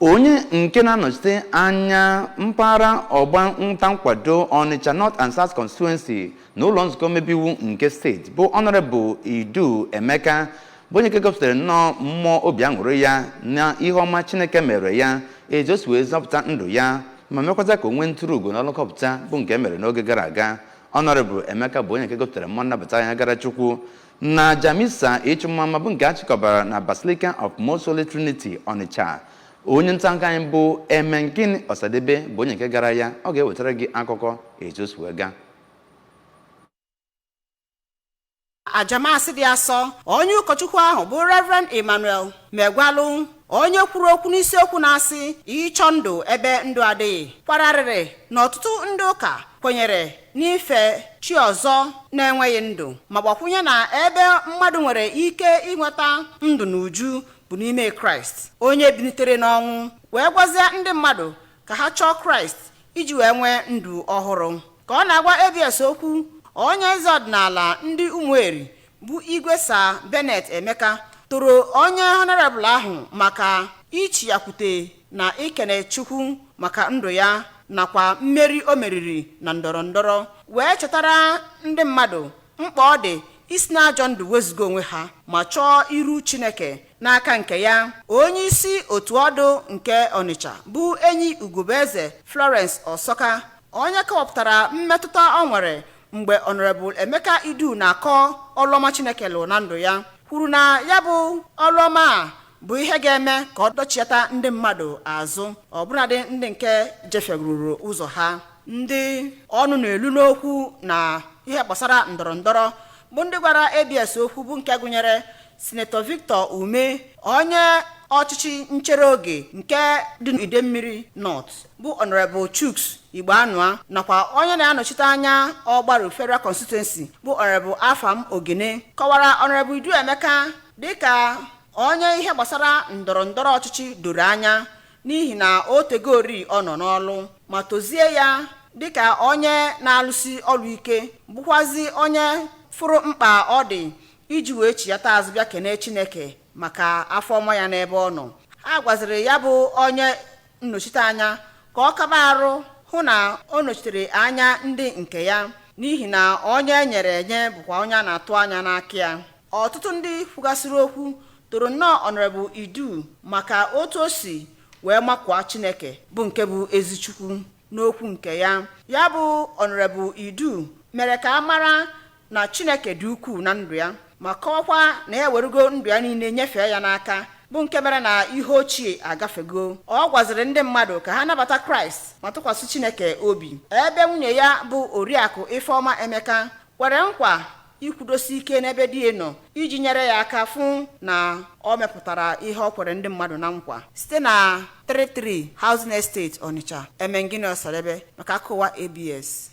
onye nke na-anọchite anya mpaghara ọgba nta nkwado Onitsha North and South Constituency n'ụlọ nzukọ omebe iwu nke steeti bụ Honorable Iduu Emeka bụ onye nke gosipụtara nnọọ mmụọ obi aṅụrị ya na ihe ọma Chineke mere ya eji o si wee zọpụta ndụ ya ma mekwaza ka o nwee ntụrụugo na ọlụkọpụta bụ nke mere n'oge gara aga. Honorable Emeka bụ onye nke gosipụtara mmụọ nnabata ya gara Chukwu na Jamisa ịchụmma bụ nke achịkọbara na Basilica of Most Holy Trinity Onitsha. Onye nta akụkọ anyị bụ Emenkini Ọsadebe bụ onye nke gara ya, ọ ga-ewetara gị akụkọ etu o si wee gaa. Ajamasị dị asọ onye ụkọchukwu ahụ bụ Reverend Emmanuel Megwalu, onye kwuru okwu n'isiokwu na-asị ịchọ ndụ ebe ndụ adịghị, kwararịrị na ọtụtụ ndị ụka kwenyere n'ife chi ọzọ na-enweghị ndụ, ma gbakwunye na ebe mmadụ nwere ike inweta ndụ n'uju bụ n'ime Kraịst onye bilitere n'ọnwụ, wee gwazie ndị mmadụ ka ha chọọ Kraịst iji wee nwee ndụ ọhụrụ. Ka ọ na-agwa ABS okwu, onye eze ọdịnala ndị Mmeri bụ Igwe Sir Bennett Emeka toro onye honorable ahụ maka ichiyakwute na ikene Chukwu maka ndụ ya nakwa mmeri o meriri na ndọrọndọrọ, wee chetara ndị mmadụ mkpa ọ dị isi n'ajọ ndụ wezuga onwe ha ma chọọ iru Chineke n'aka nke ya. Onye isi otu ọdụ nke Onitsha bụ enyi Ugwubueze Florence Osoka, onye kọwapụtara mmetụta ọ nwere mgbe Honorable Emeka Iduu na-akọ ọlụọma Chineke lụrụ na ndụ ya, kwuru na ya bụ ọlụọma a bụ ihe ga-eme ka ọ dọchiata ndị mmadụ azụ, ọbụladị ndị nke jefegururu ụzọ ha. Ndị ọnụ na-elu n'okwu na ihe gbasara ndọrọndọrọ bụ ndị gwara ABS okwu bụ nke gụnyere Senator Victor Ume, onye ọchịchị nchere oge nke dị n'Idemmiri North bụ Honorable Chuks Igbanua, nakwa onye na-anọchite anya Ọgbaru Federal Constituency bụ Honorable Afam Ogene, kọwara Honorable Iduu Emeka dịka onye ihe gbasara ndọrọndọrọ ọchịchị doro anya n'ihi na o tegori ọ nọ n'ọlụ, ma tozie ya dịka onye na-alụsi ọrụ ike, bụkwazi onye fụrụ mkpa ọ dị iji wee chiyata azụ bịa kene Chineke maka afọ ọma ya n'ebe ọ nọ. Ha gwaziri ya bụ onye nnọchite anya ka ọ kaba arụ hụ na o nọchitere anya ndị nke ya, n'ihi na onye nyere enye bụkwa onye a na-atụ anya n'aka ya. Ọtụtụ ndị kwugasịrị okwu toro nnọọ Honorable Iduu maka otu o si wee makwa Chineke bụ nke bụ ezi Chukwu n'okwu nke ya. Ya bụ Honorable Iduu mere ka a mara na Chineke dị ukwuu na ndụ ya, ma kọwakwa na ya werugo ndụ ya niile nyefee ya n'aka, bụ nke mere na ihe ochie agafego. Ọ gwaziri ndị mmadụ ka ha nabata Kraịst ma tụkwasị Chineke obi, ebe nwunye ya bụ Oriakụ Ifeọma Emeka kwere nkwa ikwudosi ike n'ebe di ya nọ iji nyere ya aka fụ na ọ mepụtara ihe ọ kwere ndị mmadụ na nkwa site na 33 Housing Estate Onitsha. Emenkini Ọsadebe maka akụwa ABS.